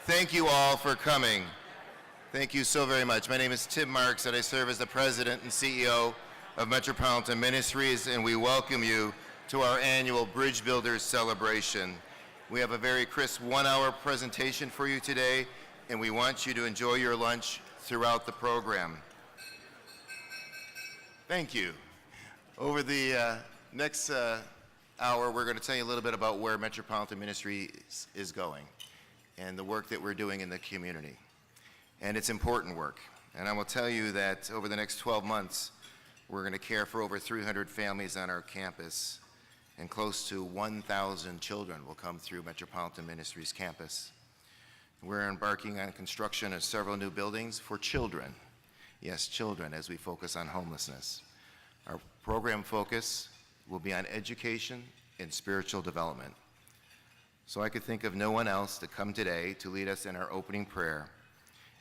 Thank you all for coming. Thank you so very much. My name is Tim Marks, and I serve as the President and CEO of Metropolitan Ministries, and we welcome you to our annual Bridge Builders celebration. We have a very crisp 1-hour presentation for you today, and we want you to enjoy your lunch throughout the program. Thank you. Over the next hour, we're going to tell you a little bit about where Metropolitan Ministries is going and the work that we're doing in the community. And it's important work. And I will tell you that over the next 12 months, we're going to care for over 300 families on our campus, and close to 1,000 children will come through Metropolitan Ministries campus. We're embarking on construction of several new buildings for children. Yes, children, as we focus on homelessness. Our program focus will be on education and spiritual development. So I could think of no one else to come today to lead us in our opening prayer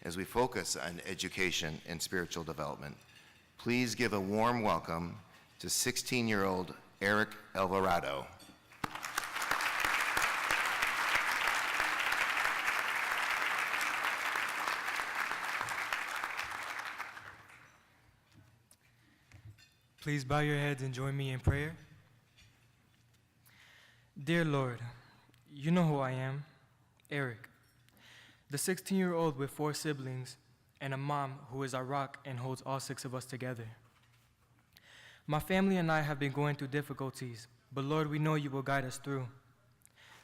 as we focus on education and spiritual development. Please give a warm welcome to 16-year-old Derrick Alvarado. Please bow your heads and join me in prayer. Dear Lord, you know who I am, Eric, the 16-year-old with 4 siblings and a mom who is our rock and holds all 6 of us together. My family and I have been going through difficulties, but Lord, we know you will guide us through.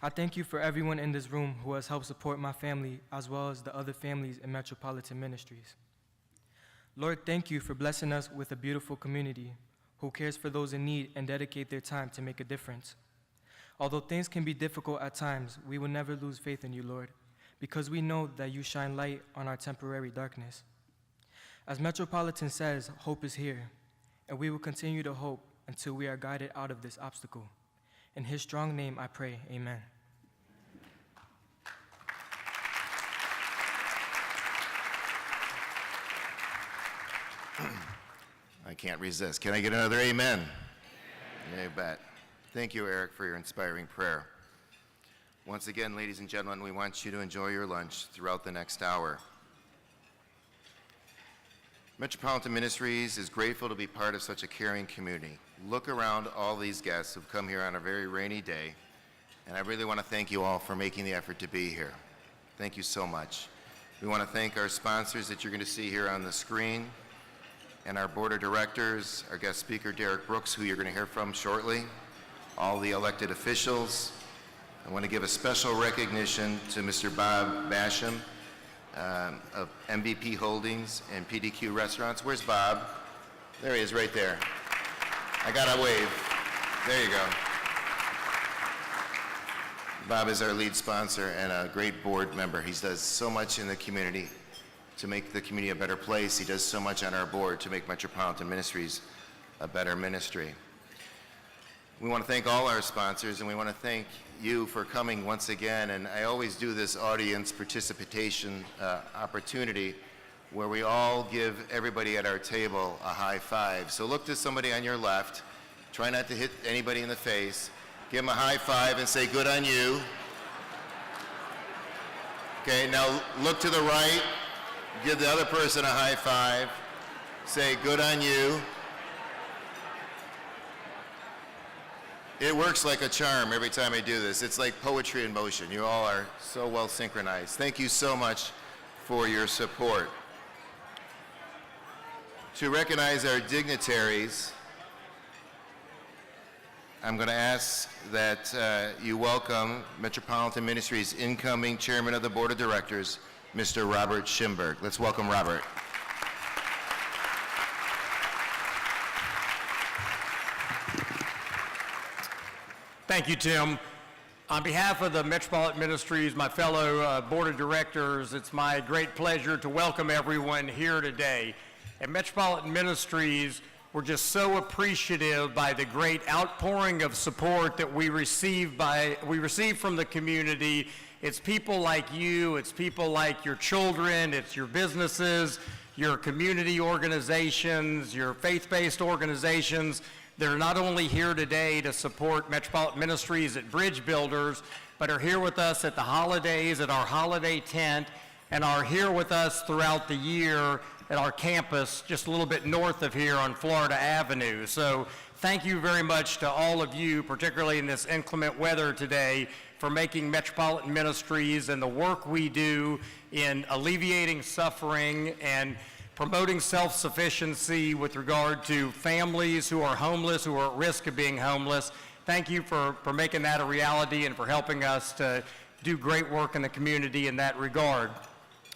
I thank you for everyone in this room who has helped support my family as well as the other families in Metropolitan Ministries. Lord, thank you for blessing us with a beautiful community who cares for those in need and dedicate their time to make a difference. Although things can be difficult at times, we will never lose faith in you, Lord, because we know that you shine light on our temporary darkness. As Metropolitan says, hope is here, and we will continue to hope until we are guided out of this obstacle. In his strong name I pray, amen. I can't resist. Can I get another amen? Amen. You bet. Thank you, Eric, for your inspiring prayer. Once again, ladies and gentlemen, we want you to enjoy your lunch throughout the next hour. Metropolitan Ministries is grateful to be part of such a caring community. Look around all these guests who've come here on a very rainy day, and I really want to thank you all for making the effort to be here. Thank you so much. We want to thank our sponsors that you're going to see here on the screen, and our board of directors, our guest speaker, Derrick Brooks, who you're going to hear from shortly, all the elected officials. I want to give a special recognition to Mr. Bob Basham of MVP Holdings and PDQ Restaurants. Where's Bob? There he is, right there. I got a wave. There you go. Bob is our lead sponsor and a great board member. He does so much in the community to make the community a better place. He does so much on our board to make Metropolitan Ministries a better ministry. We want to thank all our sponsors, and we want to thank you for coming once again. And I always do this audience participation opportunity where we all give everybody at our table a high five. So look to somebody on your left. Try not to hit anybody in the face. Give them a high five and say, good on you. Okay, now look to the right. Give the other person a high five. Say, good on you. It works like a charm every time I do this. It's like poetry in motion. You all are so well synchronized. Thank you so much for your support. To recognize our dignitaries, I'm going to ask that you welcome Metropolitan Ministries' incoming Chairman of the Board of Directors, Mr. Robert Schimberg. Let's welcome Robert. Thank you, Tim. On behalf of the Metropolitan Ministries, my fellow Board of Directors, it's my great pleasure to welcome everyone here today. At Metropolitan Ministries, we're just so appreciative by the great outpouring of support that we receive from the community. It's people like you, it's people like your children, it's your businesses, your community organizations, your faith-based organizations that are not only here today to support Metropolitan Ministries at Bridge Builders, but are here with us at the holidays at our holiday tent and are here with us throughout the year at our campus just a little bit north of here on Florida Avenue. So thank you very much to all of you, particularly in this inclement weather today, for making Metropolitan Ministries and the work we do in alleviating suffering and promoting self-sufficiency with regard to families who are homeless, who are at risk of being homeless. Thank you for making that a reality and for helping us to do great work in the community in that regard.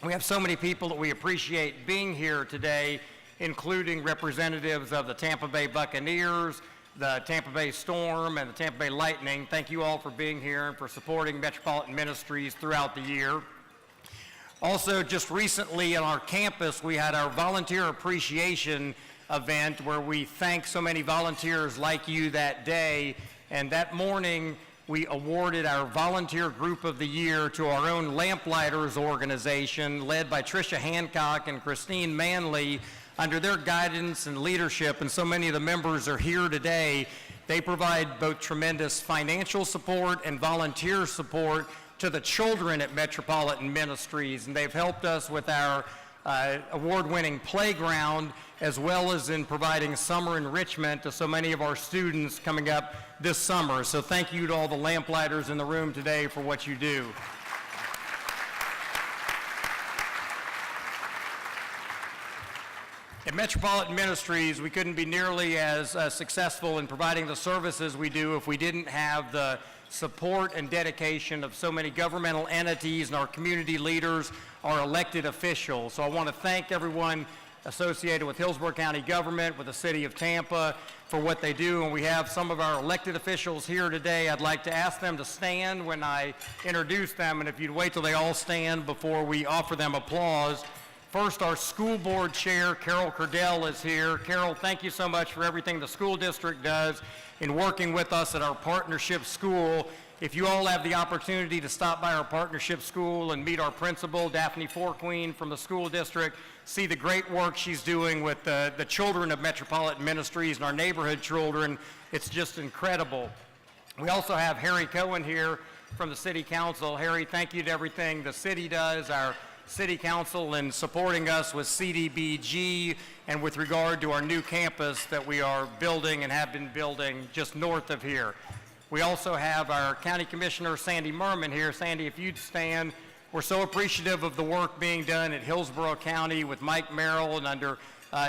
We have so many people that we appreciate being here today, including representatives of the Tampa Bay Buccaneers, the Tampa Bay Storm, and the Tampa Bay Lightning. Thank you all for being here and for supporting Metropolitan Ministries throughout the year. Also, just recently on our campus, we had our volunteer appreciation event where we thank so many volunteers like you that day. And that morning, we awarded our volunteer group of the year to our own Lamplighters organization, led by Tricia Hancock and Christine Manley, under their guidance and leadership, and so many of the members are here today. They provide both tremendous financial support and volunteer support to the children at Metropolitan Ministries, and they've helped us with our award-winning playground, as well as in providing summer enrichment to so many of our students coming up this summer. So thank you to all the Lamplighters in the room today for what you do. At Metropolitan Ministries, we couldn't be nearly as successful in providing the services we do if we didn't have the support and dedication of so many governmental entities and our community leaders, our elected officials. So I want to thank everyone associated with Hillsborough County government, with the city of Tampa, for what they do. And we have some of our elected officials here today. I'd like to ask them to stand when I introduce them, and if you'd wait till they all stand before we offer them applause. First, our school board chair, Carol Curdell, is here. Carol, thank you so much for everything the school district does in working with us at our partnership school. If you all have the opportunity to stop by our partnership school and meet our principal, Daphne Fourqueen from the school district, see the great work she's doing with the children of Metropolitan Ministries and our neighborhood children, it's just incredible. We also have Harry Cohen here from the City Council. Harry, thank you to everything the city does, our City Council, in supporting us with CDBG and with regard to our new campus that we are building and have been building just north of here. We also have our County Commissioner, Sandy Merman, here. Sandy, if you'd stand. We're so appreciative of the work being done at Hillsborough County with Mike Merrill, and under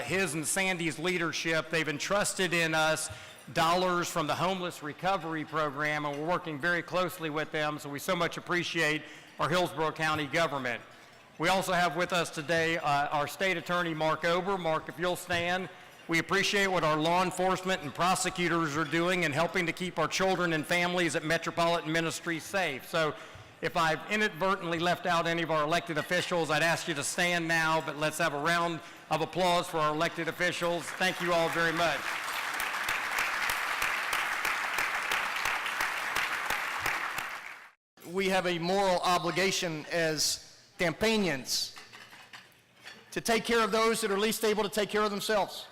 his and Sandy's leadership, they've entrusted in us dollars from the Homeless Recovery Program, and we're working very closely with them, so we so much appreciate our Hillsborough County government. We also have with us today our State Attorney, Mark Ober. Mark, if you'll stand. We appreciate what our law enforcement and prosecutors are doing in helping to keep our children and families at Metropolitan Ministries safe. So if I've inadvertently left out any of our elected officials, I'd ask you to stand now, but let's have a round of applause for our elected officials. Thank you all very much. We have a moral obligation as Tampanians to take care of those that are least able to take care of themselves.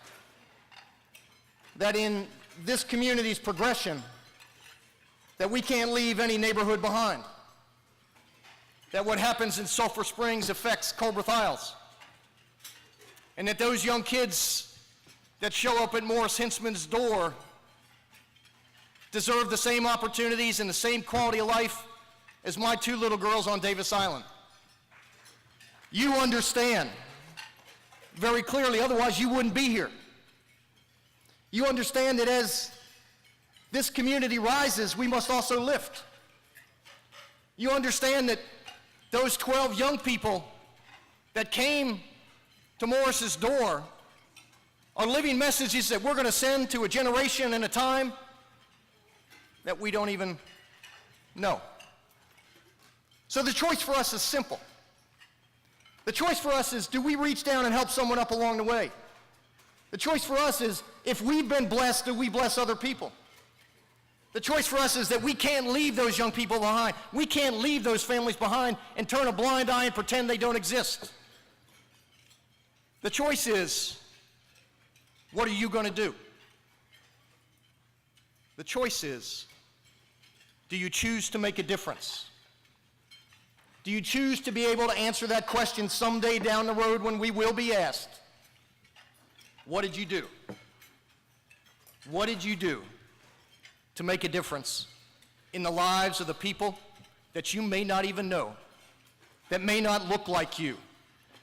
That in this community's progression, that we can't leave any neighborhood behind. That what happens in Sulphur Springs affects Culbreth Isles. And that those young kids that show up at Morris Hintzman's door deserve the same opportunities and the same quality of life as my two little girls on Davis Island. You understand very clearly, otherwise you wouldn't be here. You understand that as this community rises, we must also lift. You understand that those 12 young people that came to Morris's door are living messages that we're going to send to a generation and a time that we don't even know. So the choice for us is simple. The choice for us is, do we reach down and help someone up along the way? The choice for us is, if we've been blessed, do we bless other people? The choice for us is that we can't leave those young people behind. We can't leave those families behind and turn a blind eye and pretend they don't exist. The choice is, what are you going to do? The choice is, Do you choose to make a difference? Do you choose to be able to answer that question someday down the road when we will be asked, what did you do? What did you do to make a difference in the lives of the people that you may not even know, that may not look like you,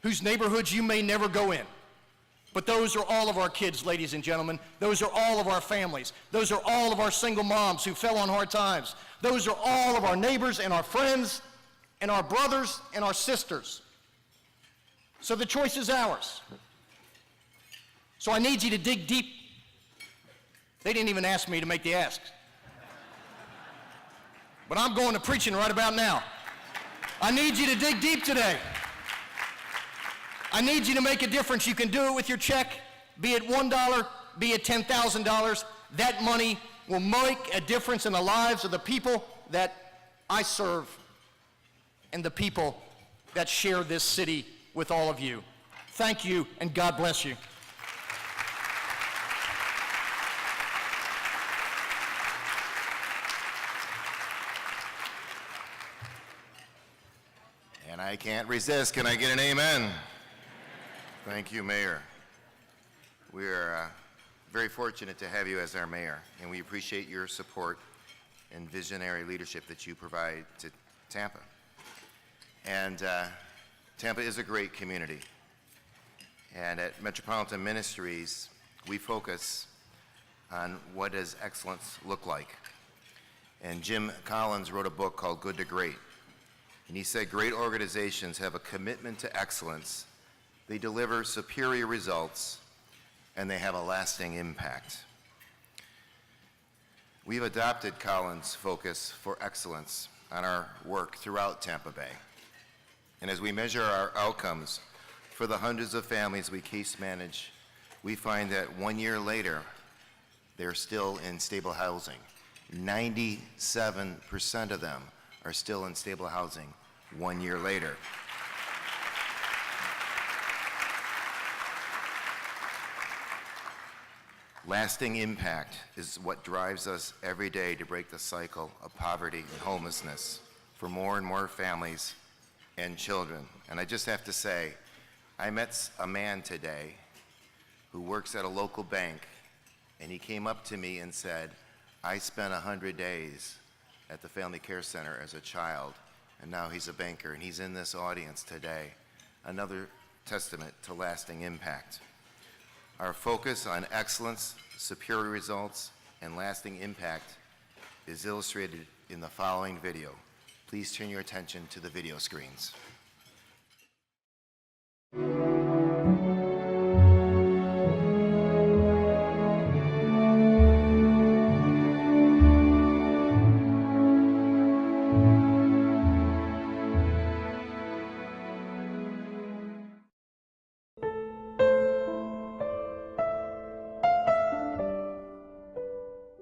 whose neighborhoods you may never go in? But those are all of our kids, ladies and gentlemen. Those are all of our families. Those are all of our single moms who fell on hard times. Those are all of our neighbors and our friends and our brothers and our sisters. So the choice is ours. So I need you to dig deep. They didn't even ask me to make the ask. But I'm going to preaching right about now. I need you to dig deep today. I need you to make a difference. You can do it with your check, be it $1, be it $10,000. That money will make a difference in the lives of the people that I serve and the people that share this city with all of you. Thank you, and God bless you. And I can't resist. Can I get an amen? Thank you, Mayor. We are very fortunate to have you as our mayor, and we appreciate your support and visionary leadership that you provide to Tampa. And Tampa is a great community. And at Metropolitan Ministries, we focus on what does excellence look like. And Jim Collins wrote a book called Good to Great. And he said great organizations have a commitment to excellence, they deliver superior results, and they have a lasting impact. We've adopted Collins' focus for excellence on our work throughout Tampa Bay. And as we measure our outcomes for the hundreds of families we case manage, we find that 1 year later, they're still in stable housing. 97% of them are still in stable housing 1 year later. Lasting impact is what drives us every day to break the cycle of poverty and homelessness for more and more families and children. And I just have to say, I met a man today who works at a local bank, and he came up to me and said, I spent 100 days at the Family Care Center as a child, and now he's a banker, and he's in this audience today. Another testament to lasting impact. Our focus on excellence, superior results, and lasting impact is illustrated in the following video. Please turn your attention to the video screens.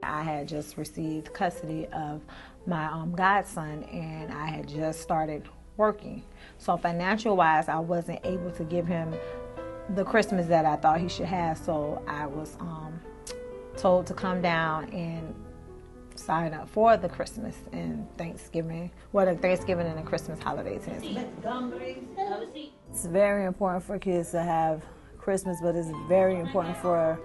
I had just received custody of my godson, and I had just started working. So financial wise, I wasn't able to give him the Christmas that I thought he should have. So I was told to come down and sign up for the Christmas and Thanksgiving, the Thanksgiving and the Christmas holidays. It's very important for kids to have Christmas, but it's very important for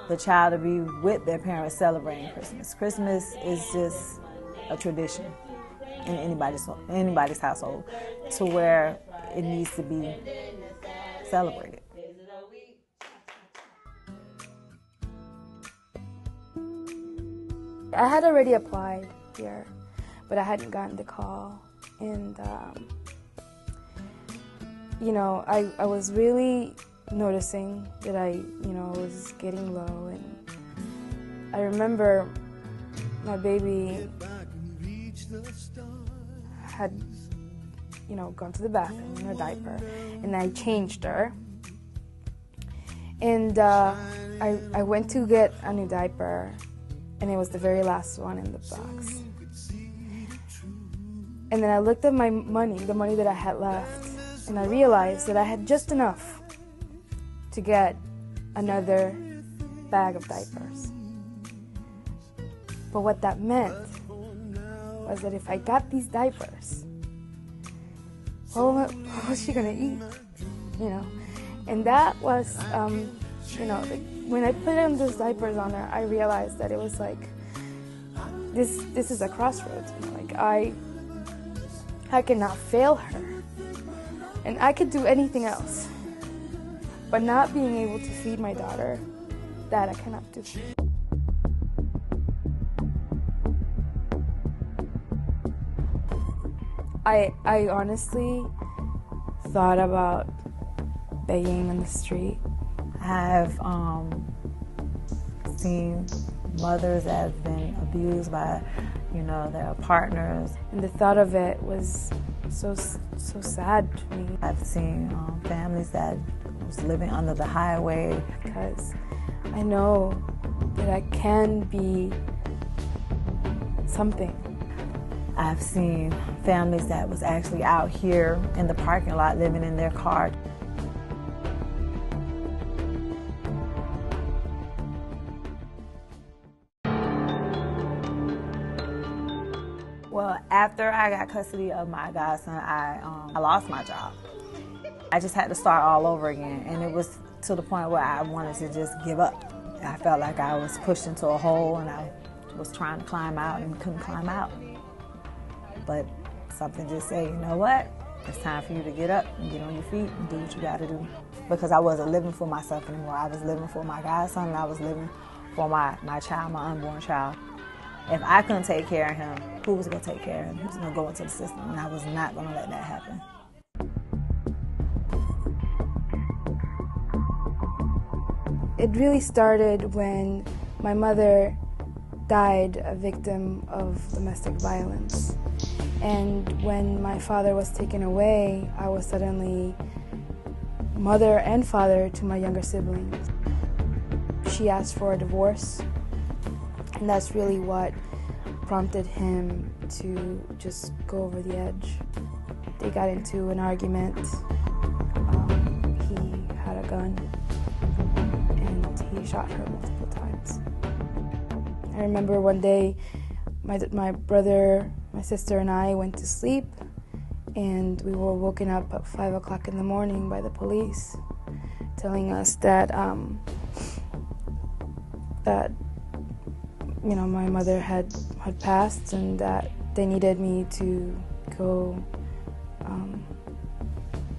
the child to be with their parents celebrating Christmas. Christmas is just a tradition in anybody's household to where it needs to be celebrated. I had already applied here, but I hadn't gotten the call. And, I was really noticing that I was getting low. And I remember my baby had, gone to the bathroom in her diaper, and I changed her. And I went to get a new diaper, and it was the very last one in the box. And then I looked at my money, the money that I had left, and I realized that I had just enough to get another bag of diapers. But what that meant was that if I got these diapers, what was she gonna eat? You know, and that was, you know, when I put on those diapers on her, I realized that it was like, this is a crossroads. You know, like I cannot fail her, and I could do anything else, but not being able to feed my daughter, that I cannot do. I honestly thought about begging on the street. I've seen mothers that have been abused by, you know, their partners. And the thought of it was so sad to me. I've seen families that was living under the highway. Because I know that I can be something. I've seen families that was actually out here in the parking lot living in their car. Well, after I got custody of my godson, I lost my job. I just had to start all over again, and it was to the point where I wanted to just give up. I felt like I was pushed into a hole, and I was trying to climb out and couldn't climb out. But something just said, you know what? It's time for you to get up and get on your feet and do what you got to do. Because I wasn't living for myself anymore. I was living for my godson, and I was living for my child, my unborn child. If I couldn't take care of him, who was going to take care of him? He was going to go into the system, and I was not going to let that happen. It really started when my mother died a victim of domestic violence. And when my father was taken away, I was suddenly mother and father to my younger siblings. She asked for a divorce, and that's really what prompted him to just go over the edge. They got into an argument. He had a gun, and he shot her multiple times. I remember one day, my brother, my sister, and I went to sleep, and we were woken up at 5 o'clock in the morning by the police, telling us that you know, my mother had passed, and that they needed me to go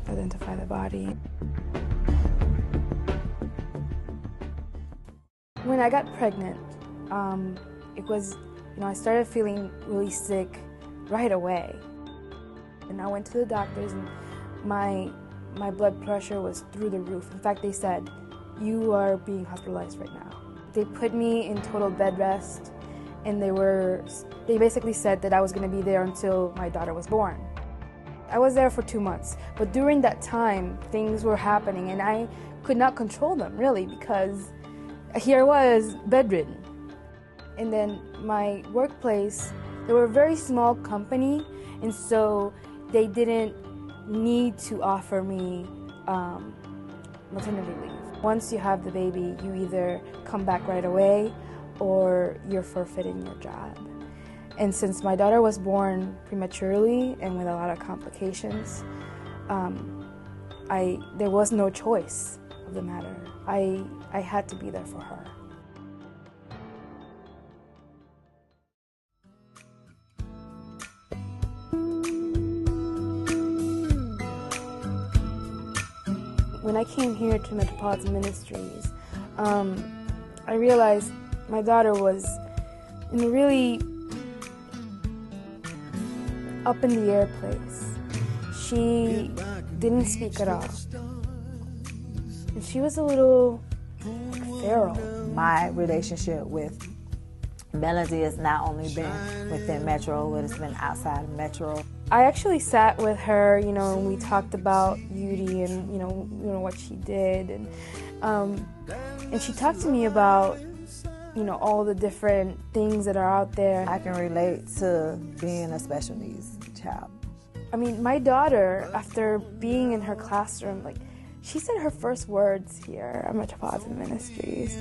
identify the body. When I got pregnant, it was, you know, I started feeling really sick right away. And I went to the doctors, and my blood pressure was through the roof. In fact, they said, "You are being hospitalized right now." They put me in total bed rest, and they basically said that I was going to be there until my daughter was born. I was there for 2 months, but during that time, things were happening, and I could not control them, really, because here I was, bedridden. And then my workplace, they were a very small company, and so they didn't need to offer me maternity leave. Once you have the baby, you either come back right away or you're forfeiting your job. And since my daughter was born prematurely and with a lot of complications, there was no choice of the matter. I had to be there for her. When I came here to Metropolitan Ministries, I realized my daughter was in a really up in the air place. She didn't speak at all. And she was a little feral. My relationship with Melody has not only been within Metro, but it's been outside of Metro. I actually sat with her, you know, and we talked about Yudi and you know what she did, and she talked to me about, you know, all the different things that are out there. I can relate to being a special needs child. I mean, my daughter, after being in her classroom, like, she said her first words here at Metropolitan Ministries.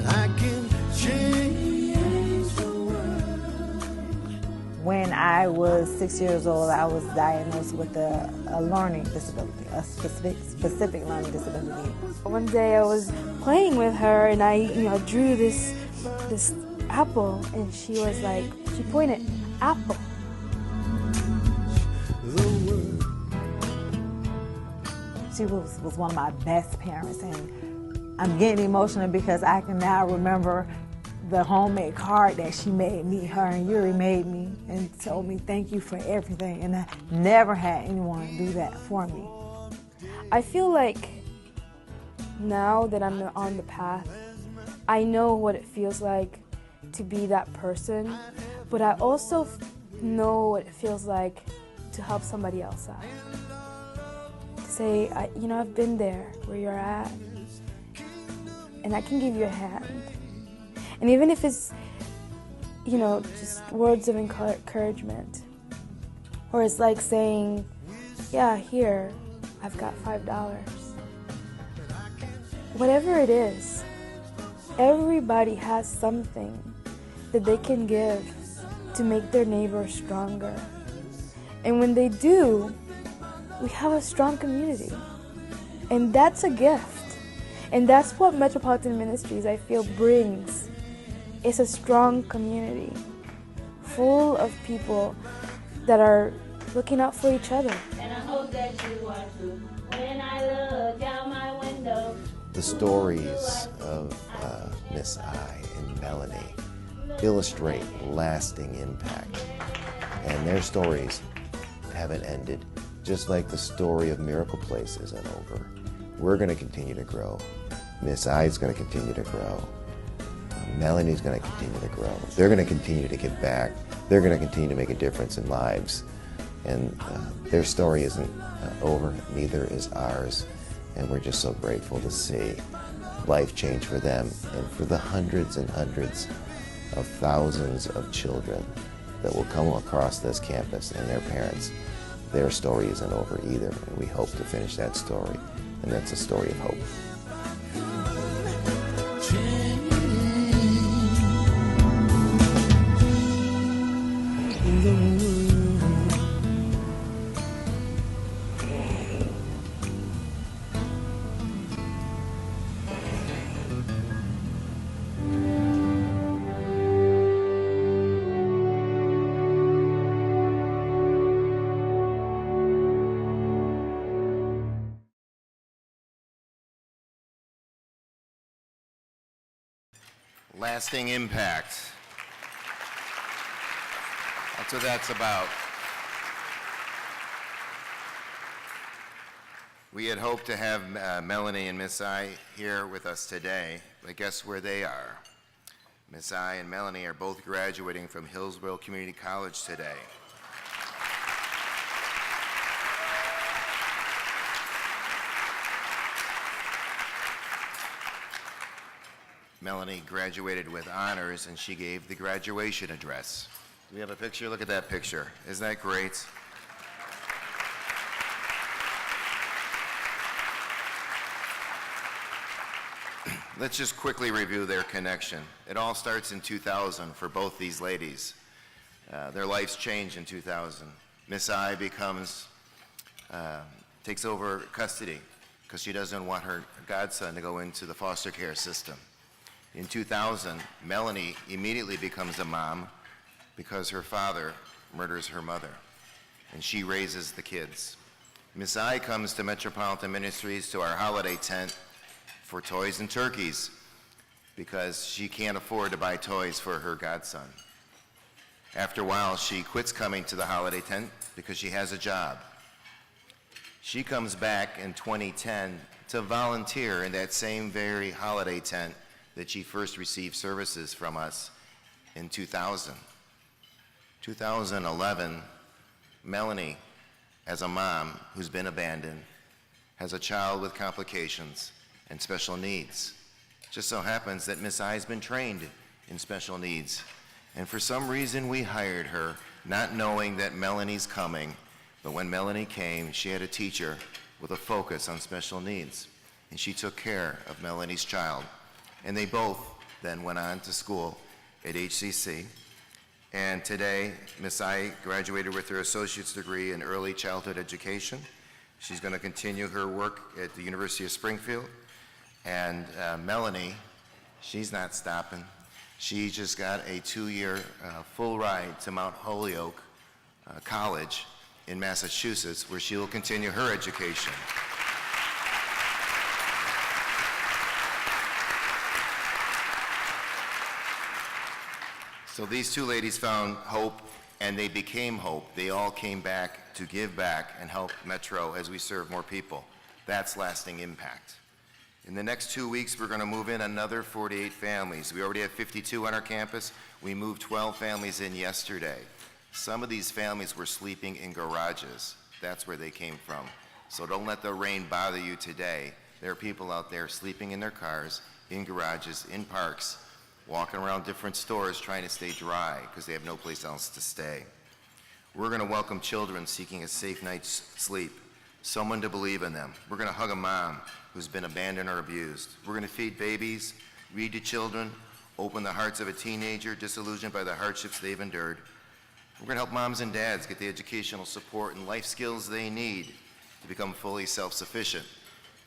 I can change the world. When I was 6 years old, I was diagnosed with a learning disability, a specific learning disability. One day I was playing with her and I drew this apple, and she was like, she pointed, apple. She was one of my best parents, and I'm getting emotional because I can now remember the homemade card that she made me, her and Yuri made me, and told me thank you for everything, and I never had anyone do that for me. I feel like now that I'm on the path, I know what it feels like to be that person, but I also know what it feels like to help somebody else out. To say, I've been there where you're at, and I can give you a hand. And even if it's, just words of encouragement, or it's like saying, yeah, here, I've got $5. Whatever it is, everybody has something that they can give to make their neighbor stronger. And when they do, we have a strong community. And that's a gift. And that's what Metropolitan Ministries, I feel, brings. It's a strong community full of people that are looking out for each other. And I hope that you are too. When I look out my window. The stories of Miss I and Melanie illustrate lasting impact. And their stories haven't ended, just like the story of Miracle Place isn't over. We're going to continue to grow. Miss I is going to continue to grow. Melanie's going to continue to grow. They're going to continue to give back. They're going to continue to make a difference in lives. And their story isn't over, neither is ours. And we're just so grateful to see life change for them and for the hundreds and hundreds of thousands of children that will come across this campus and their parents. Their story isn't over either, and we hope to finish that story, and that's a story of hope. Lasting impact. That's what that's about. We had hoped to have Melanie and Miss I here with us today, but guess where they are? Miss I and Melanie are both graduating from Hillsborough Community College today. Melanie graduated with honors, and she gave the graduation address. Do we have a picture? Look at that picture. Isn't that great? Let's just quickly review their connection. It all starts in 2000 for both these ladies. Their lives change in 2000. Miss I takes over custody because she doesn't want her godson to go into the foster care system. In 2000, Melanie immediately becomes a mom because her father murders her mother, and she raises the kids. Miss I comes to Metropolitan Ministries, to our holiday tent, for toys and turkeys because she can't afford to buy toys for her godson. After a while, she quits coming to the holiday tent because she has a job. She comes back in 2010 to volunteer in that same very holiday tent that she first received services from us in 2000. 2011, Melanie, as a mom who's been abandoned, has a child with complications and special needs. Just so happens that Miss I's been trained in special needs, and for some reason we hired her, not knowing that Melanie's coming, but when Melanie came, she had a teacher with a focus on special needs, and she took care of Melanie's child. And they both then went on to school at HCC, And today, Miss I graduated with her associate's degree in early childhood education. She's going to continue her work at the University of Springfield. And Melanie, she's not stopping. She just got a 2-year full ride to Mount Holyoke College in Massachusetts, where she will continue her education. So these two ladies found hope, and they became hope. They all came back to give back and help Metro as we serve more people. That's lasting impact. In the next 2 weeks, we're going to move in another 48 families. We already have 52 on our campus. We moved 12 families in yesterday. Some of these families were sleeping in garages. That's where they came from. So don't let the rain bother you today. There are people out there sleeping in their cars, in garages, in parks, walking around different stores trying to stay dry because they have no place else to stay. We're going to welcome children seeking a safe night's sleep, someone to believe in them. We're going to hug a mom who's been abandoned or abused. We're going to feed babies, read to children, open the hearts of a teenager disillusioned by the hardships they've endured. We're going to help moms and dads get the educational support and life skills they need to become fully self-sufficient.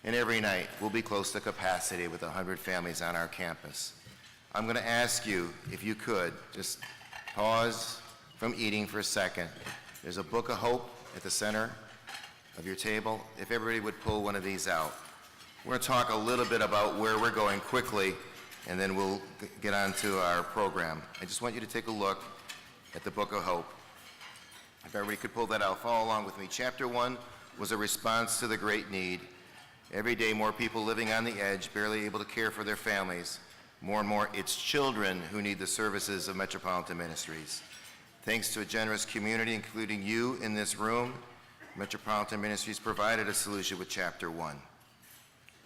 And every night, we'll be close to capacity with 100 families on our campus. I'm going to ask you, if you could, just pause from eating for a second. There's a book of hope at the center of your table. If everybody would pull one of these out. We're going to talk a little bit about where we're going quickly, and then we'll get on to our program. I just want you to take a look at the book of hope. If everybody could pull that out, follow along with me. Chapter 1 was a response to the great need. Every day, more people living on the edge, barely able to care for their families. More and more, it's children who need the services of Metropolitan Ministries. Thanks to a generous community, including you in this room, Metropolitan Ministries provided a solution with Chapter 1.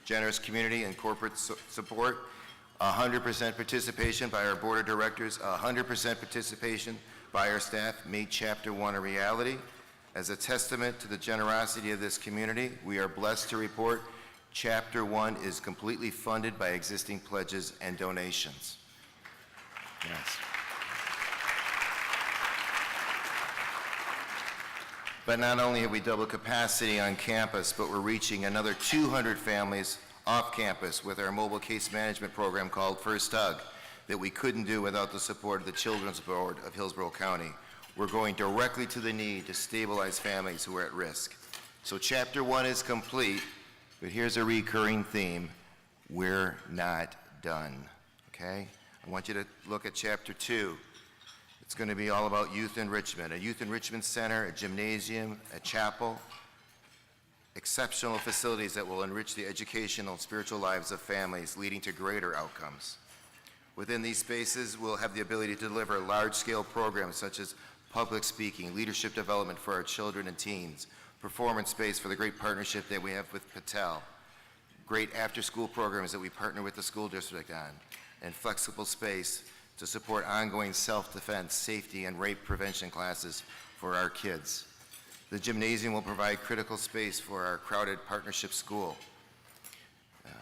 Generous community and corporate support, 100% participation by our board of directors, 100% participation by our staff made Chapter 1 a reality. As a testament to the generosity of this community, we are blessed to report Chapter 1 is completely funded by existing pledges and donations. Yes. But not only have we doubled capacity on campus, but we're reaching another 200 families off campus with our mobile case management program called First Hug that we couldn't do without the support of the Children's Board of Hillsborough County. We're going directly to the need to stabilize families who are at risk. So Chapter 1 is complete. But here's a recurring theme. We're not done, okay? I want you to look at Chapter 2. It's going to be all about youth enrichment, a youth enrichment center, a gymnasium, a chapel, exceptional facilities that will enrich the educational and spiritual lives of families, leading to greater outcomes. Within these spaces, we'll have the ability to deliver large-scale programs such as public speaking, leadership development for our children and teens, performance space for the great partnership that we have with Patel, great after-school programs that we partner with the school district on, and flexible space to support ongoing self-defense, safety, and rape prevention classes for our kids. The gymnasium will provide critical space for our crowded partnership school.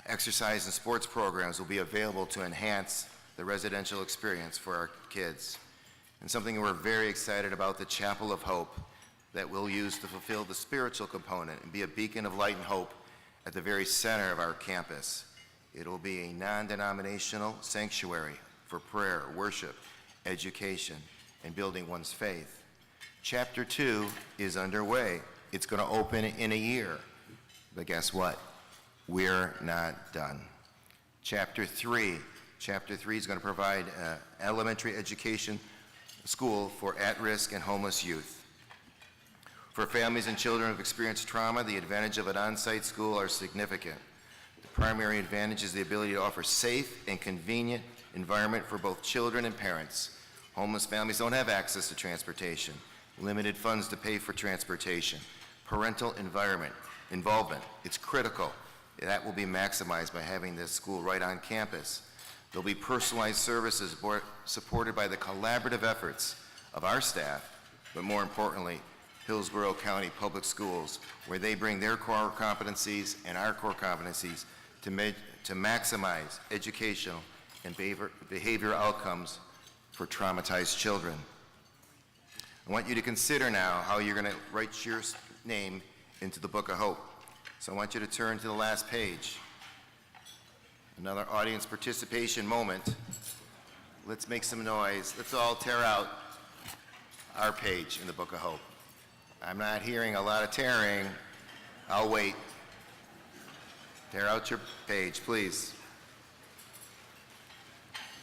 Exercise and sports programs will be available to enhance the residential experience for our kids. And something we're very excited about, the Chapel of Hope, that we'll use to fulfill the spiritual component and be a beacon of light and hope at the very center of our campus. It'll be a non-denominational sanctuary for prayer, worship, education, and building one's faith. Chapter 2 is underway. It's going to open in a year. But guess what? We're not done. Chapter 3 is going to provide elementary education school for at-risk and homeless youth. For families and children who have experienced trauma, the advantage of an on-site school are significant. The primary advantage is the ability to offer safe and convenient environment for both children and parents. Homeless families don't have access to transportation, limited funds to pay for transportation. Parental involvement, it's critical. That will be maximized by having this school right on campus. There'll be personalized services supported by the collaborative efforts of our staff, but more importantly, Hillsborough County Public Schools, where they bring their core competencies and our core competencies to maximize educational and behavioral outcomes for traumatized children. I want you to consider now how you're going to write your name into the Book of Hope. So I want you to turn to the last page. Another audience participation moment. Let's make some noise. Let's all tear out our page in the Book of Hope. I'm not hearing a lot of tearing. I'll wait. Tear out your page, please.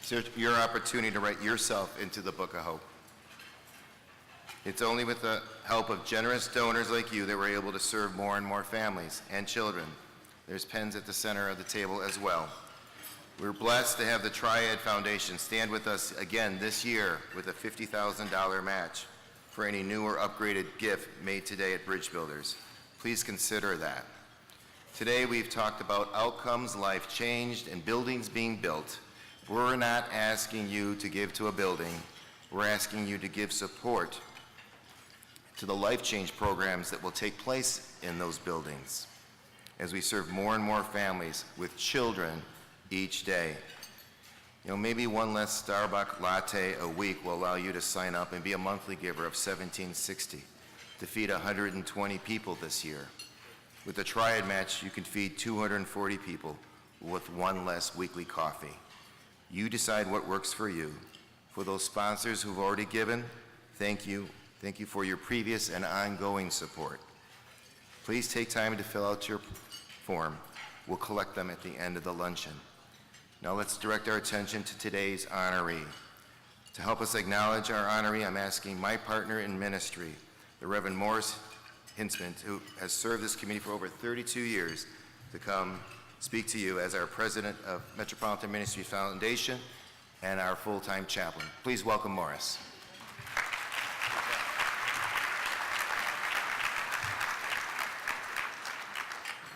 It's your opportunity to write yourself into the Book of Hope. It's only with the help of generous donors like you that we're able to serve more and more families and children. There's pens at the center of the table as well. We're blessed to have the Triad Foundation stand with us again this year with a $50,000 match for any new or upgraded gift made today at Bridge Builders. Please consider that. Today we've talked about outcomes, life changed, and buildings being built. We're not asking you to give to a building. We're asking you to give support to the life change programs that will take place in those buildings as we serve more and more families with children each day. You know, maybe one less Starbucks latte a week will allow you to sign up and be a monthly giver of $17.60 to feed 120 people this year. With the Triad match, you can feed 240 people with one less weekly coffee. You decide what works for you. For those sponsors who've already given, thank you. Thank you for your previous and ongoing support. Please take time to fill out your form. We'll collect them at the end of the luncheon. Now let's direct our attention to today's honoree. To help us acknowledge our honoree, I'm asking my partner in ministry, the Reverend Morris Hinsman, who has served this community for over 32 years, to come speak to you as our president of Metropolitan Ministries Foundation and our full-time chaplain. Please welcome Morris.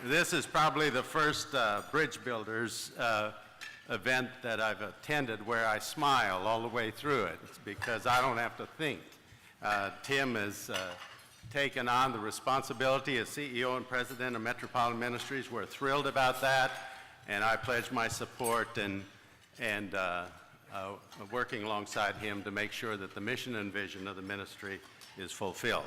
This is probably the first Bridge Builders event that I've attended where I smile all the way through it. It's because I don't have to think. Tim has taken on the responsibility as CEO and president of Metropolitan Ministries. We're thrilled about that, and I pledge my support and working alongside him to make sure that the mission and vision of the ministry is fulfilled.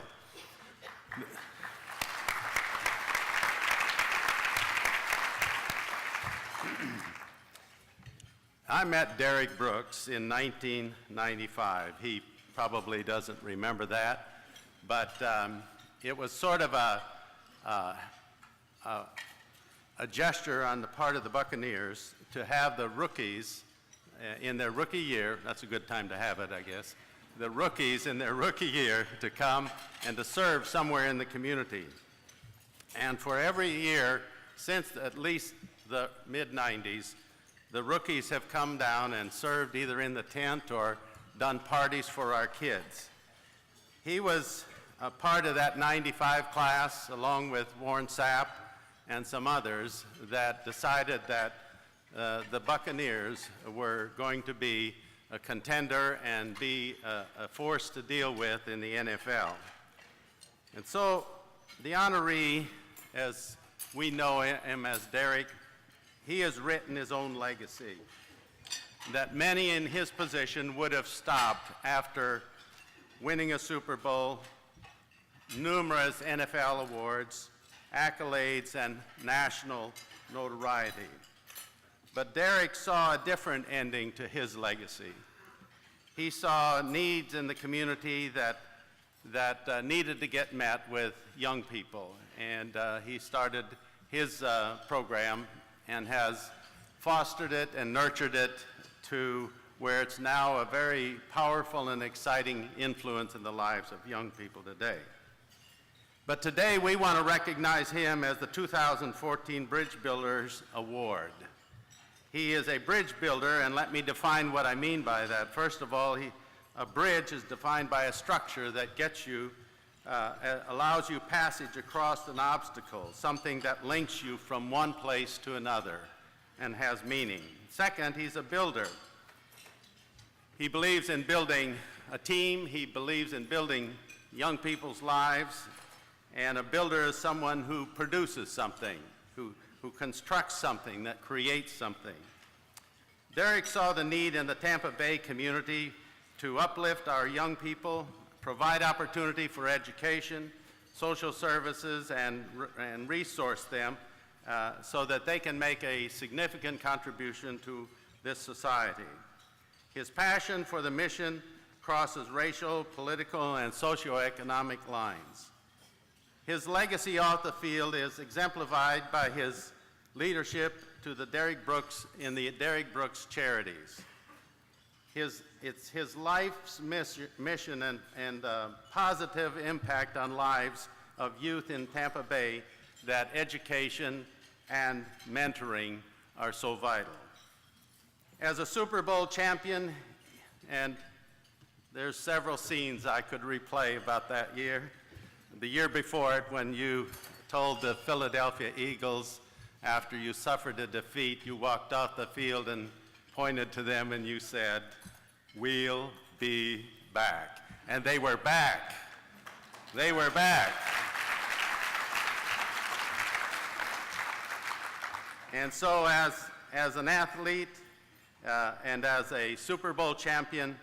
I met Derrick Brooks in 1995. He probably doesn't remember that, but it was sort of a gesture on the part of the Buccaneers to have the rookies in their rookie year. That's a good time to have it, I guess. The rookies in their rookie year to come and to serve somewhere in the community. And for every year since at least the mid-90s, the rookies have come down and served either in the tent or done parties for our kids. He was a part of that 95 class, along with Warren Sapp and some others, that decided that the Buccaneers were going to be a contender and be a force to deal with in the NFL. And so the honoree, as we know him as Derrick, he has written his own legacy that many in his position would have stopped after winning a Super Bowl, numerous NFL awards, accolades, and national notoriety. But Derrick saw a different ending to his legacy. He saw needs in the community that needed to get met with young people, and he started his program and has fostered it and nurtured it to where it's now a very powerful and exciting influence in the lives of young people today. But today we want to recognize him as the 2014 Bridge Builders Award. He is a bridge builder, and let me define what I mean by that. First of all, a bridge is defined by a structure that gets you, allows you passage across an obstacle, something that links you from one place to another and has meaning. Second, he's a builder. He believes in building a team. He believes in building young people's lives. And a builder is someone who produces something, who constructs something, that creates something. Derrick saw the need in the Tampa Bay community to uplift our young people provide opportunity for education, social services, and resource them so that they can make a significant contribution to this society. His passion for the mission crosses racial, political, and socioeconomic lines. His legacy off the field is exemplified by his leadership to the Derrick Brooks in the Derrick Brooks Charities. It's his life's mission and positive impact on lives of youth in Tampa Bay that education and mentoring are so vital. As a Super Bowl champion, and there's several scenes I could replay about that year. The year before it, when you told the Philadelphia Eagles, after you suffered a defeat, you walked off the field and pointed to them and you said, "We'll be back." And they were back. They were back. And so as an athlete and as a Super Bowl champion,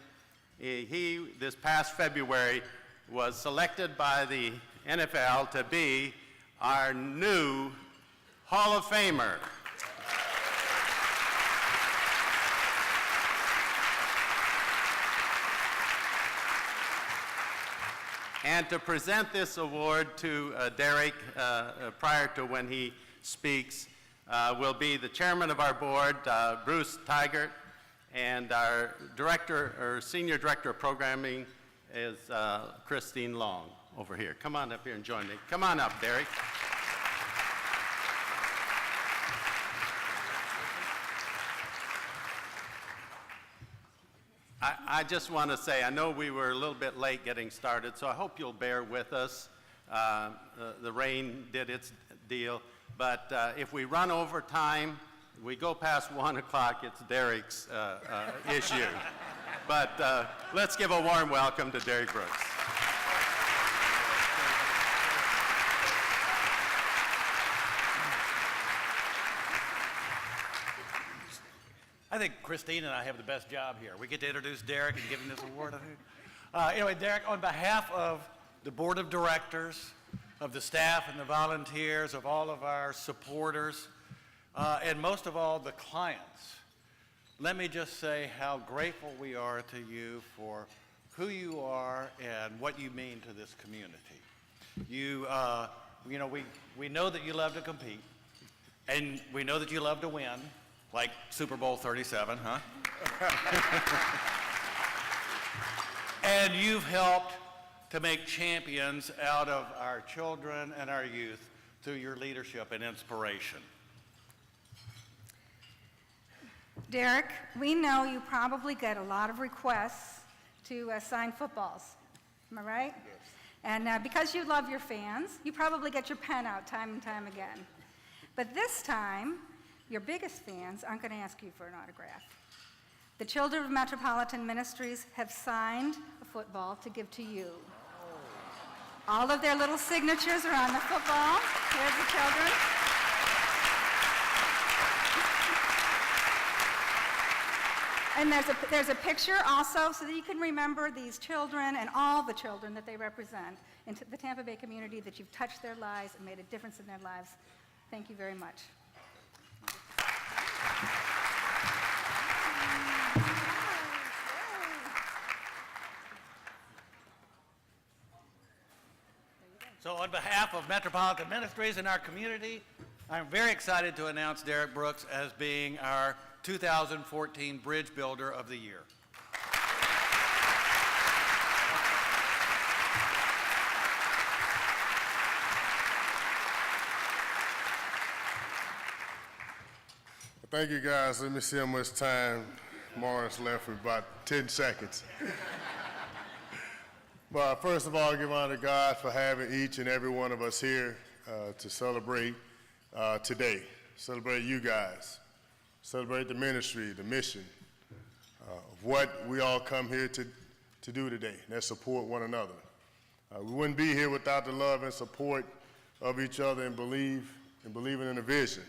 he, this past February, was selected by the NFL to be our new Hall of Famer. And to present this award to Derrick prior to when he speaks will be the chairman of our board, Bruce Tigert, and our director, or senior director of programming is Christine Long over here. Come on up here and join me. Come on up, Derrick. I just want to say, I know we were a little bit late getting started, so I hope you'll bear with us. The rain did its deal, but if we run over time, we go past 1 o'clock, it's Derrick's issue. But let's give a warm welcome to Derrick Brooks. I think Christine and I have the best job here. We get to introduce Derrick and give him this award. Anyway, Derrick, on behalf of the board of directors, of the staff and the volunteers, of all of our supporters, and most of all, the clients, let me just say how grateful we are to you for who you are and what you mean to this community. We know that you love to compete, and we know that you love to win, like Super Bowl 37, huh? And you've helped to make champions out of our children and our youth through your leadership and inspiration. Derrick, we know you probably get a lot of requests to sign footballs. Am I right? Yes. And because you love your fans, you probably get your pen out time and time again. But this time, your biggest fans aren't going to ask you for an autograph. The children of Metropolitan Ministries have signed a football to give to you. All of their little signatures are on the football. Here's the children. And there's a picture also so that you can remember these children and all the children that they represent in the Tampa Bay community, that you've touched their lives and made a difference in their lives. Thank you very much. So on behalf of Metropolitan Ministries and our community, I'm very excited to announce Derrick Brooks as being our 2014 Bridge Builder of the Year. Thank you, guys. Let me see how much time Morris left with about 10 seconds. But first of all, give honor to God for having each and every one of us here to celebrate today. Celebrate you guys. Celebrate the ministry, the mission of what we all come here to do today, and that's support one another. We wouldn't be here without the love and support of each other and believing in the vision.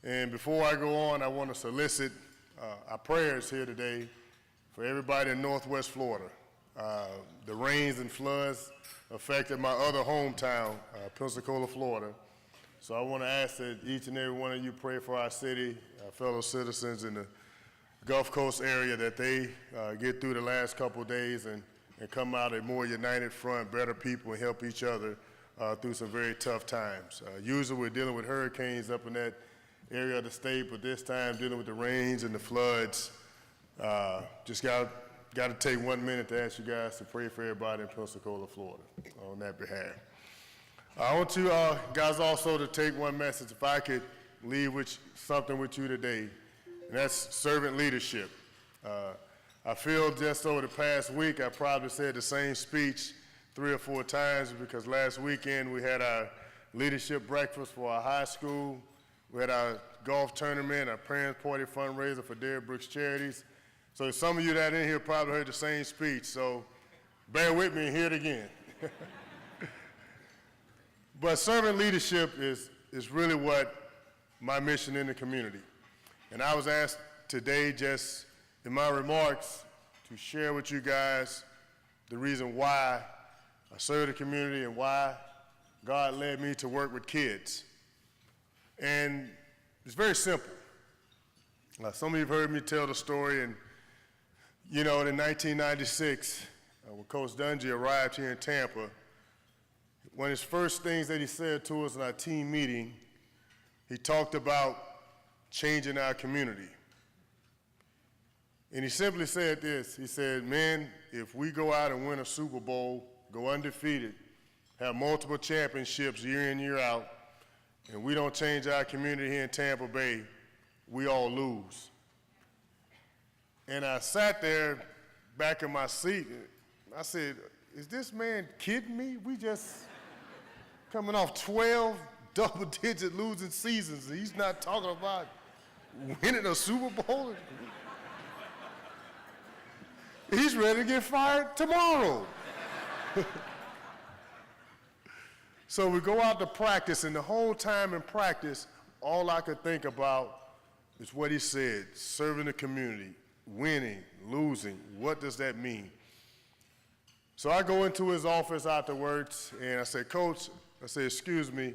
And before I go on, I want to solicit our prayers here today for everybody in Northwest Florida. The rains and floods affected my other hometown, Pensacola, Florida. So I want to ask that each and every one of you pray for our city, our fellow citizens in the Gulf Coast area, that they get through the last couple of days and come out a more united front, better people, and help each other through some very tough times. Usually we're dealing with hurricanes up in that area of the state, but this time dealing with the rains and the floods. Just got to take 1 minute to ask you guys to pray for everybody in Pensacola, Florida, on that behalf. I want you guys also to take one message. If I could leave with something with you today, and that's servant leadership. I feel just over the past week, I probably said the same speech 3 or 4 times, because last weekend we had our leadership breakfast for our high school. We had our golf tournament, our parents' party fundraiser for Derrick Brooks Charities. So some of you that are in here probably heard the same speech, so bear with me and hear it again. But servant leadership is really what my mission in the community. And I was asked today, just in my remarks, to share with you guys the reason why I serve the community and why God led me to work with kids. And it's very simple. Some of you have heard me tell the story, and in 1996, when Coach Dungy arrived here in Tampa, one of his first things that he said to us in our team meeting, he talked about changing our community. And he simply said this. He said, "Men, if we go out and win a Super Bowl, go undefeated, have multiple championships year in, year out, and we don't change our community here in Tampa Bay, we all lose." And I sat there back in my seat, and I said, is this man kidding me? We just coming off 12 double-digit losing seasons, and he's not talking about winning a Super Bowl? He's ready to get fired tomorrow. So we go out to practice, and the whole time in practice, all I could think about is what he said: serving the community, winning, losing. What does that mean? So I go into his office afterwards, and I said, "Coach," I said, "excuse me,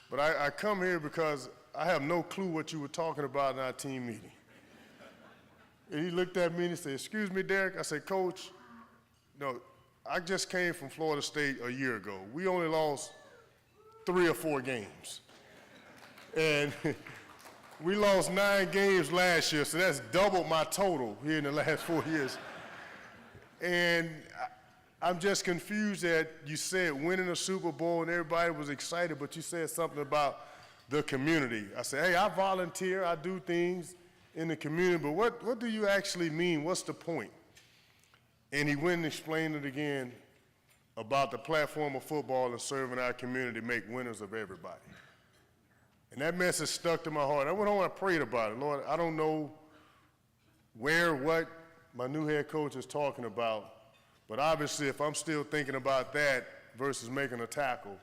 but I come here because I have no clue what you were talking about in our team meeting." And he looked at me and he said, "Excuse me, Derrick." I said, "Coach, no, I just came from Florida State a year ago. We only lost 3 or 4 games. And we lost 9 games last year, so that's doubled my total here in the last 4 years. And I'm just confused that you said winning a Super Bowl and everybody was excited, but you said something about the community." I said, "Hey, I volunteer, I do things in the community, but what do you actually mean? What's the point?" And he went and explained it again about the platform of football and serving our community, make winners of everybody. And that message stuck to my heart. I went home and I prayed about it. Lord, I don't know what my new head coach is talking about, but obviously if I'm still thinking about that versus making a tackle,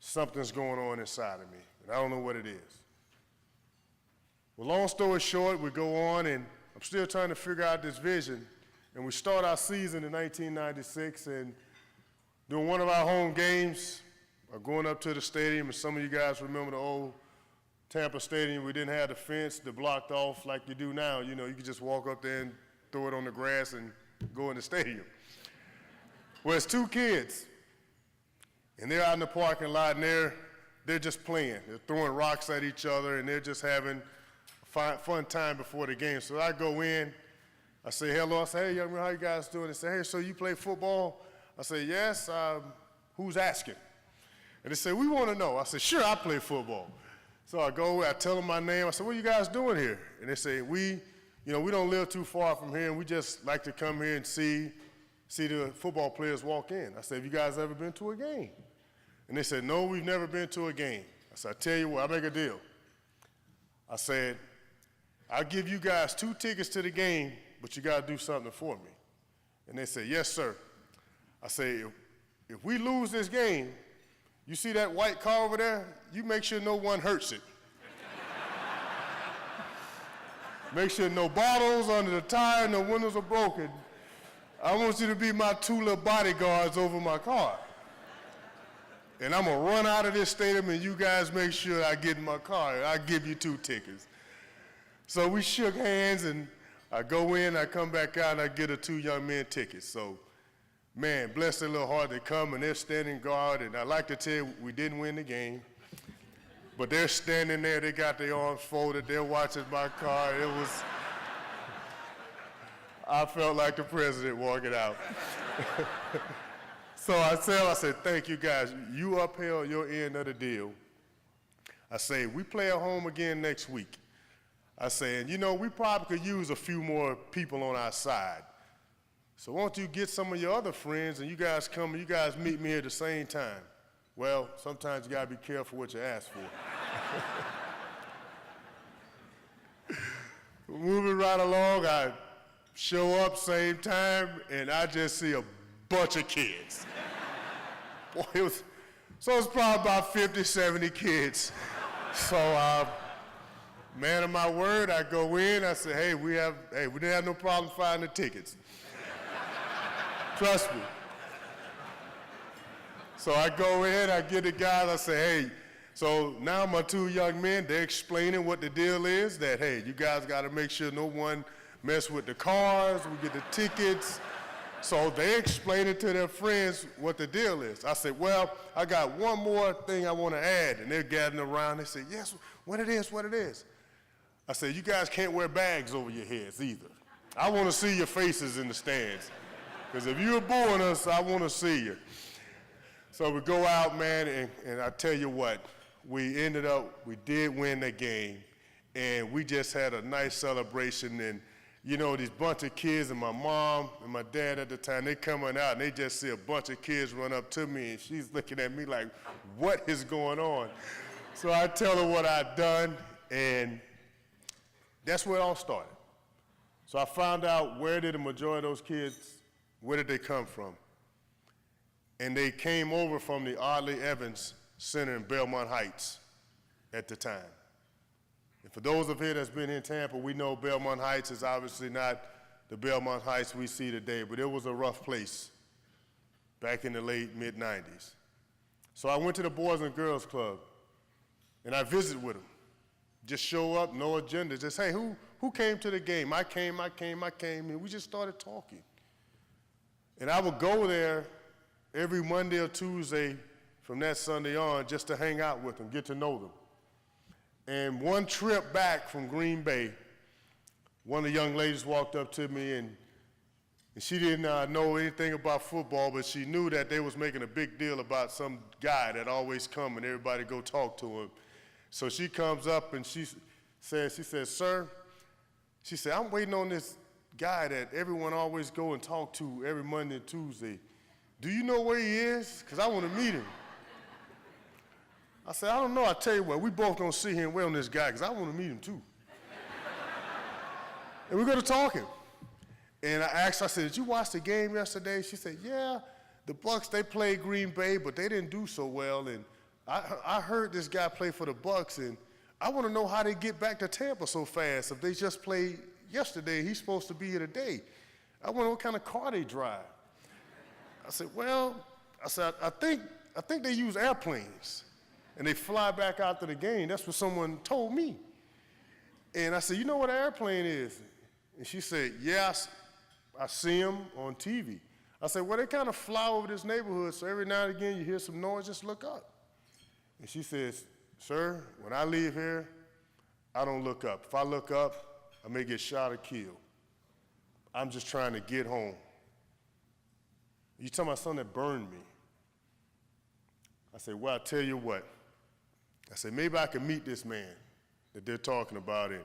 something's going on inside of me, and I don't know what it is. Well, long story short, we go on, and I'm still trying to figure out this vision. And we start our season in 1996, and during one of our home games, going up to the stadium, and some of you guys remember the old Tampa Stadium, we didn't have the fence that blocked off like you do now. You could just walk up there and throw it on the grass and go in the stadium. Well, it's 2 kids, and they're out in the parking lot, and they're just playing. They're throwing rocks at each other, and they're just having fun time before the game. So I go in, I say hello, I say, "Hey, young man, how you guys doing?" They say, "Hey, so you play football?" I say, "Yes, who's asking?" And they say, "We want to know." I said, "Sure, I play football." So I go, I tell them my name, I say, "What are you guys doing here?" And they say, we don't live too far from here, and we just like to come here and see the football players walk in. I said, "Have you guys ever been to a game?" And they said, "No, we've never been to a game." I said, "I tell you what, I'll make a deal." I said, "I'll give you guys 2 tickets to the game, but you got to do something for me." And they said, "Yes, sir." I say, if we lose this game, you see that white car over there? You make sure no one hurts it. Make sure no bottles under the tire, no windows are broken. I want you to be my 2 little bodyguards over my car. And I'm going to run out of this stadium, and you guys make sure I get in my car. I'll give you 2 tickets. So we shook hands, and I go in, I come back out, and I get 2 young men tickets. So, man, bless their little heart, they come, and they're standing guard. And I like to tell you, we didn't win the game. But they're standing there, they got their arms folded, they're watching my car. It was, I felt like the president walking out. So I said, thank you guys. You upheld your end of the deal. I say, we play at home again next week. I say, and you know, we probably could use a few more people on our side. So why don't you get some of your other friends and you guys come and you guys meet me here at the same time. Well, sometimes you gotta be careful what you ask for. Moving right along, I show up same time and I just see a bunch of kids. Boy, it's probably about 50, 70 kids. So, man of my word, I go in, I say, hey, we didn't have no problem finding the tickets. Trust me. So I go in, I get the guys, I say, hey, so now my 2 young men, they're explaining what the deal is, that, hey, you guys gotta make sure no one mess with the cars, we get the tickets. So they explaining to their friends what the deal is. I said, well, I got one more thing I want to add. And they're gathering around. They say, yes, what it is. I said, you guys can't wear bags over your heads either. I want to see your faces in the stands. Because if you're booing us, I want to see you. So we go out, man, and I tell you what, we did win the game. And we just had a nice celebration. And you know, these bunch of kids and my mom and my dad at the time, they coming out and they just see a bunch of kids run up to me and she's looking at me like, what is going on? So I tell her what I'd done and that's where it all started. So I found out where did the majority of those kids, where did they come from? And they came over from the Audley Evans Center in Belmont Heights at the time. And for those of you that's been in Tampa, we know Belmont Heights is obviously not the Belmont Heights we see today, but it was a rough place back in the late mid-90s. So I went to the Boys and Girls Club, and I visited with them. Just show up, no agenda, just, hey, who came to the game? I came, and we just started talking. And I would go there every Monday or Tuesday from that Sunday on just to hang out with them, get to know them. And one trip back from Green Bay, one of the young ladies walked up to me and she didn't know anything about football, but she knew that they was making a big deal about some guy that always come and everybody go talk to him. So she comes up and she says, sir, she said, I'm waiting on this guy that everyone always go and talk to every Monday and Tuesday. Do you know where he is? Because I want to meet him. I said, I don't know. I tell you what, we both gonna sit here and wait on this guy because I want to meet him too. And we're gonna talk him. And I asked her, I said, did you watch the game yesterday? She said, yeah, the Bucs, they played Green Bay, but they didn't do so well. And I heard this guy play for the Bucs, and I want to know how they get back to Tampa so fast. If they just played yesterday, he's supposed to be here today. I wonder what kind of car they drive. I said, well, I think they use airplanes. And they fly back out to the game. That's what someone told me. And I said, you know what an airplane is? And she said, yes, I see them on TV. I said, well, they kind of fly over this neighborhood, so every now and again you hear some noise, just look up. And she says, sir, when I leave here, I don't look up. If I look up, I may get shot or killed. I'm just trying to get home. You talking about something that burned me. I said, well, I'll tell you what. I said, maybe I can meet this man that they're talking about. And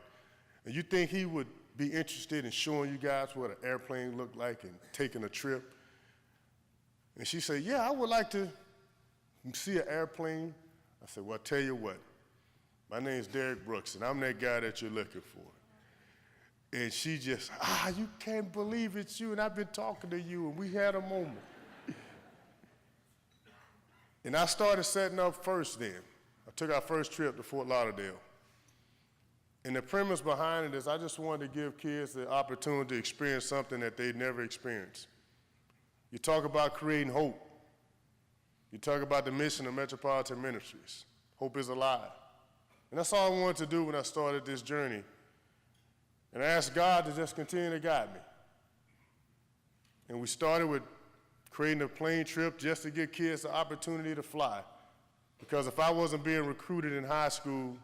you think he would be interested in showing you guys what an airplane looked like and taking a trip? And she said, yeah, I would like to see an airplane. I said, well, I'll tell you what. My name's Derrick Brooks, and I'm that guy that you're looking for. And she just, you can't believe it's you, and I've been talking to you, and we had a moment. And I started setting up first then. I took our first trip to Fort Lauderdale. And the premise behind it is I just wanted to give kids the opportunity to experience something that they'd never experienced. You talk about creating hope. You talk about the mission of Metropolitan Ministries. Hope is alive. And that's all I wanted to do when I started this journey. And I asked God to just continue to guide me. And we started with creating a plane trip just to give kids the opportunity to fly. Because if I wasn't being recruited in high school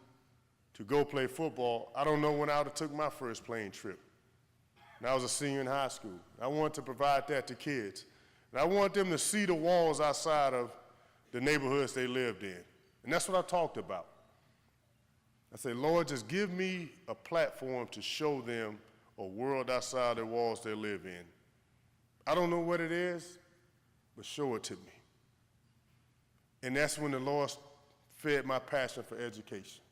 to go play football, I don't know when I would have took my first plane trip. And I was a senior in high school. I wanted to provide that to kids. And I want them to see the walls outside of the neighborhoods they lived in. And that's what I talked about. I said, Lord, just give me a platform to show them a world outside the walls they live in. I don't know what it is, but show it to me. And that's when the Lord fed my passion for education.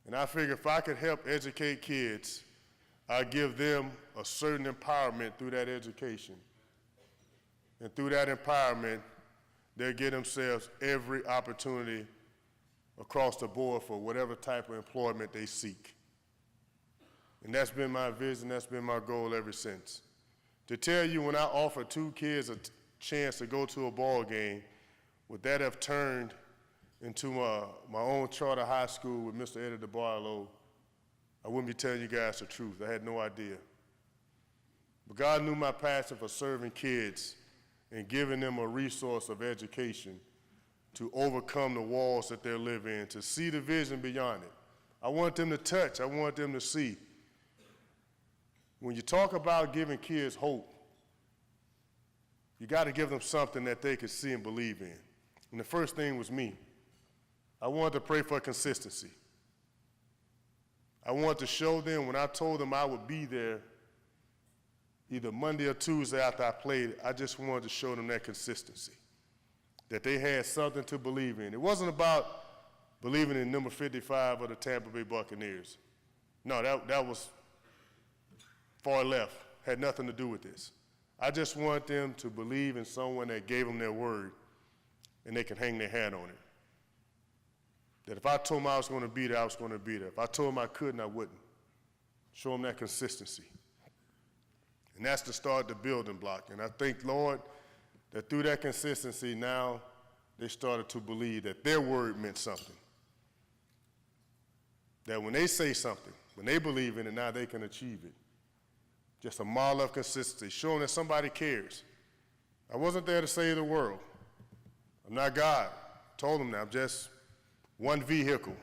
And I figured if I could help educate kids, I'd give them a certain empowerment through that education. And through that empowerment, they'll get themselves every opportunity across the board for whatever type of employment they seek. And that's been my vision, that's been my goal ever since. To tell you, when I offered 2 kids a chance to go to a ball game, would that have turned into my own charter high school with Mr. Eddie DeBarlow, I wouldn't be telling you guys the truth. I had no idea. But God knew my passion for serving kids and giving them a resource of education to overcome the walls that they live in, to see the vision beyond it. I want them to touch. I want them to see. When you talk about giving kids hope, you got to give them something that they can see and believe in. And the first thing was me. I wanted to pray for consistency. I wanted to show them when I told them I would be there either Monday or Tuesday after I played, I just wanted to show them that consistency, that they had something to believe in. It wasn't about believing in number 55 of the Tampa Bay Buccaneers. No, that was far left, had nothing to do with this. I just want them to believe in someone that gave them their word and they can hang their hat on it. That if I told them I was going to be there, I was going to be there. If I told them I couldn't, I wouldn't. Show them that consistency. And that's the start, the building block. And I think, Lord, that through that consistency, now they started to believe that their word meant something. That when they say something, when they believe in it, now they can achieve it. Just a model of consistency, showing that somebody cares. I wasn't there to save the world. I'm not God. I told them that. I'm just one vehicle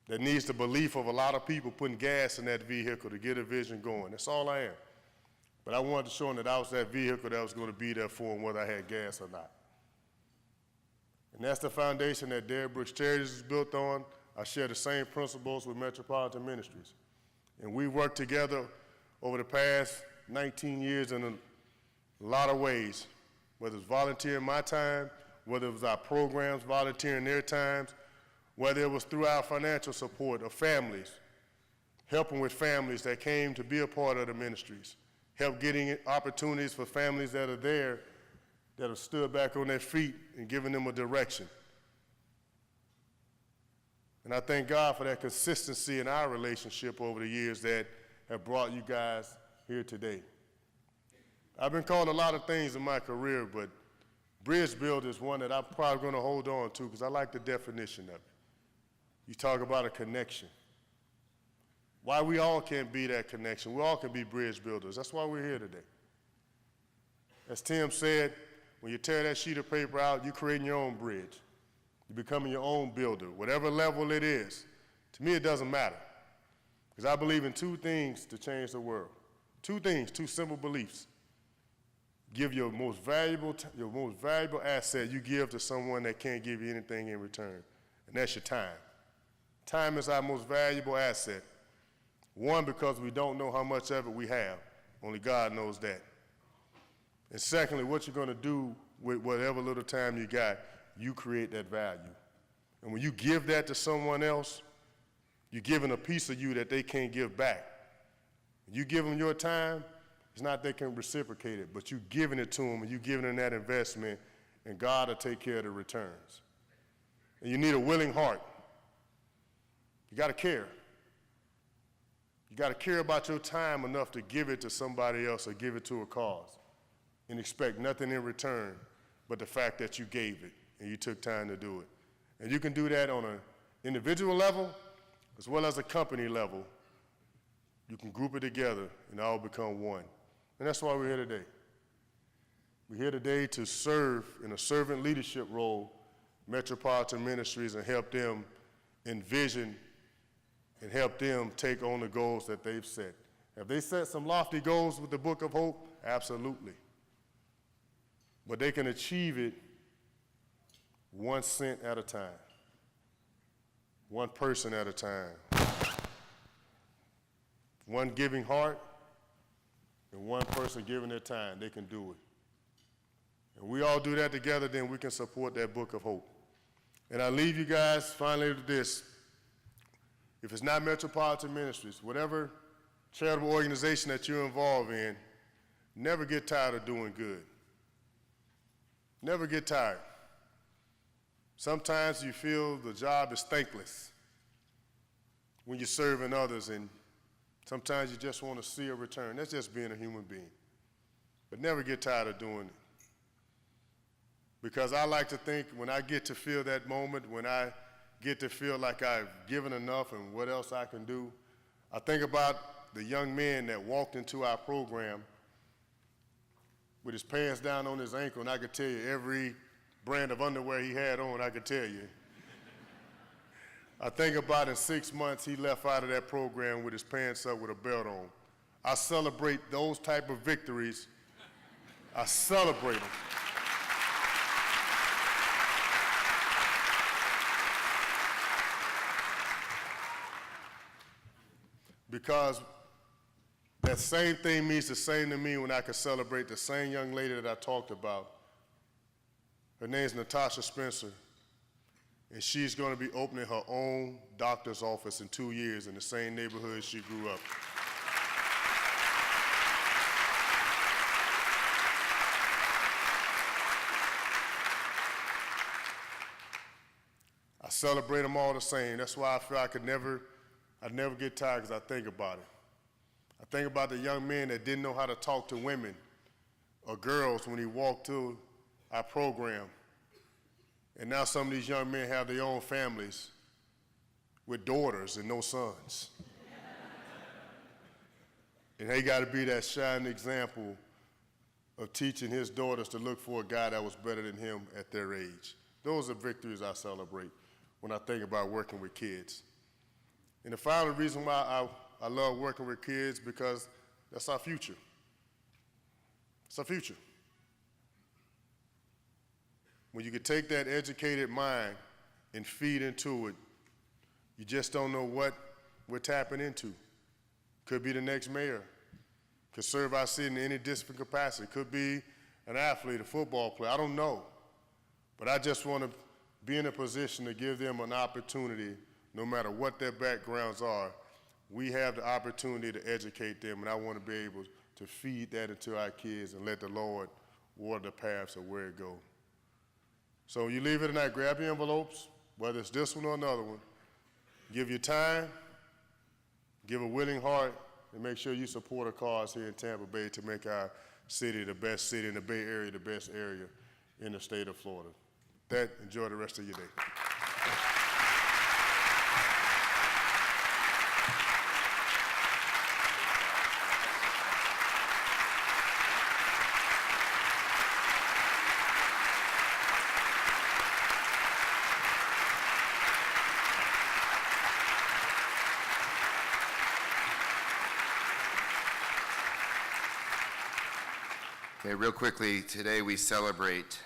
that needs the belief of a lot of people putting gas in that vehicle to get a vision going. That's all I am. But I wanted to show them that I was that vehicle that was going to be there for them whether I had gas or not. And that's the foundation that Derrick Brooks Charities is built on. I share the same principles with Metropolitan Ministries. And we work together over the past 19 years in a lot of ways, whether it's volunteering my time, whether it was our programs volunteering their times, whether it was through our financial support of families, helping with families that came to be a part of the ministries, help getting opportunities for families that are there, that have stood back on their feet and giving them a direction. And I thank God for that consistency in our relationship over the years that have brought you guys here today. I've been called a lot of things in my career, but bridge builder is one that I'm probably going to hold on to because I like the definition of it. You talk about a connection. Why we all can't be that connection. We all can be bridge builders. That's why we're here today. As Tim said, when you tear that sheet of paper out, you're creating your own bridge. You're becoming your own builder, whatever level it is. To me, it doesn't matter. Because I believe in 2 things to change the world. 2 things, 2 simple beliefs. Give your most valuable asset you give to someone that can't give you anything in return, and that's your time. Time is our most valuable asset. 1, because we don't know how much of it we have. Only God knows that. And secondly, what you're going to do with whatever little time you got, you create that value. And when you give that to someone else, you're giving a piece of you that they can't give back. You give them your time, it's not they can reciprocate it, but you're giving it to them and you're giving them that investment, and God will take care of the returns. And you need a willing heart. You got to care. You got to care about your time enough to give it to somebody else or give it to a cause. and expect nothing in return but the fact that you gave it and you took time to do it. And you can do that on an individual level as well as a company level. You can group it together and all become one. And that's why we're here today. We're here today to serve in a servant leadership role Metropolitan Ministries and help them envision and help them take on the goals that they've set. Have they set some lofty goals with the Book of Hope? Absolutely. But they can achieve it 1 cent at a time, one person at a time, one giving heart, and one person giving their time. They can do it. And we all do that together, then we can support that Book of Hope. And I leave you guys finally with this. If it's not Metropolitan Ministries, whatever charitable organization that you're involved in, never get tired of doing good. Never get tired. Sometimes you feel the job is thankless when you're serving others, and sometimes you just want to see a return. That's just being a human being. But never get tired of doing it. Because I like to think when I get to feel that moment, when I get to feel like I've given enough and what else I can do, I think about the young man that walked into our program with his pants down on his ankle, and I could tell you every brand of underwear he had on, I could tell you. I think about in 6 months he left out of that program with his pants up with a belt on. I celebrate those type of victories. I celebrate them. Because that same thing means the same to me when I can celebrate the same young lady that I talked about. Her name's Natasha Spencer, and she's going to be opening her own doctor's office in 2 years in the same neighborhood she grew up. I celebrate them all the same. That's why I feel I never get tired, because I think about it. I think about the young man that didn't know how to talk to women or girls when he walked through our program. And now some of these young men have their own families with daughters and no sons. And they got to be that shining example of teaching his daughters to look for a guy that was better than him at their age. Those are victories I celebrate when I think about working with kids. And the final reason why I love working with kids, because that's our future. It's our future. When you can take that educated mind and feed into it, you just don't know what we're tapping into. Could be the next mayor. Could serve our city in any different capacity. Could be an athlete, a football player. I don't know. But I just want to be in a position to give them an opportunity, no matter what their backgrounds are. We have the opportunity to educate them, and I want to be able to feed that into our kids and let the Lord water the paths of where it goes. So when you leave it tonight, grab your envelopes, whether it's this one or another one. Give your time, give a willing heart, and make sure you support a cause here in Tampa Bay to make our city the best city in the Bay Area, the best area in the state of Florida. With that, enjoy the rest of your day. Okay, real quickly, today we celebrate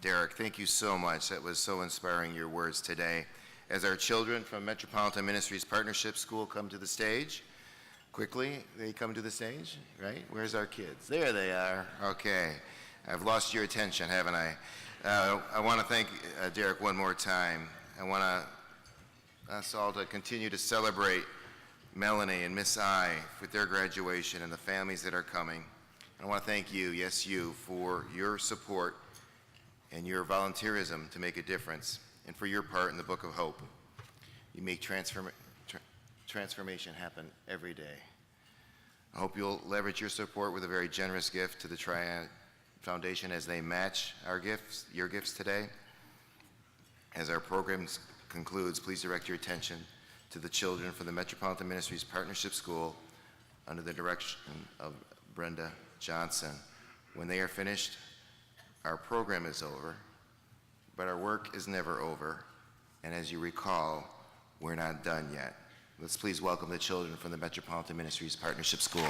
Derrick. Thank you so much. That was so inspiring, your words today. As our children from Metropolitan Ministries Partnership School come to the stage, quickly, they come to the stage, right? Where's our kids? There they are. Okay. I've lost your attention, haven't I? I want to thank Derrick one more time. I want us all to continue to celebrate Melanie and Miss I with their graduation and the families that are coming. I want to thank you, yes you, for your support and your volunteerism to make a difference, and for your part in the Book of Hope. You make transformation happen every day. I hope you'll leverage your support with a very generous gift to the Triad foundation as they match our gifts, your gifts today. As our program concludes, please direct your attention to the children from the Metropolitan Ministries Partnership School under the direction of Brenda Johnson. When they are finished, our program is over, but our work is never over. And as you recall, we're not done yet. Let's please welcome the children from the Metropolitan Ministries Partnership School.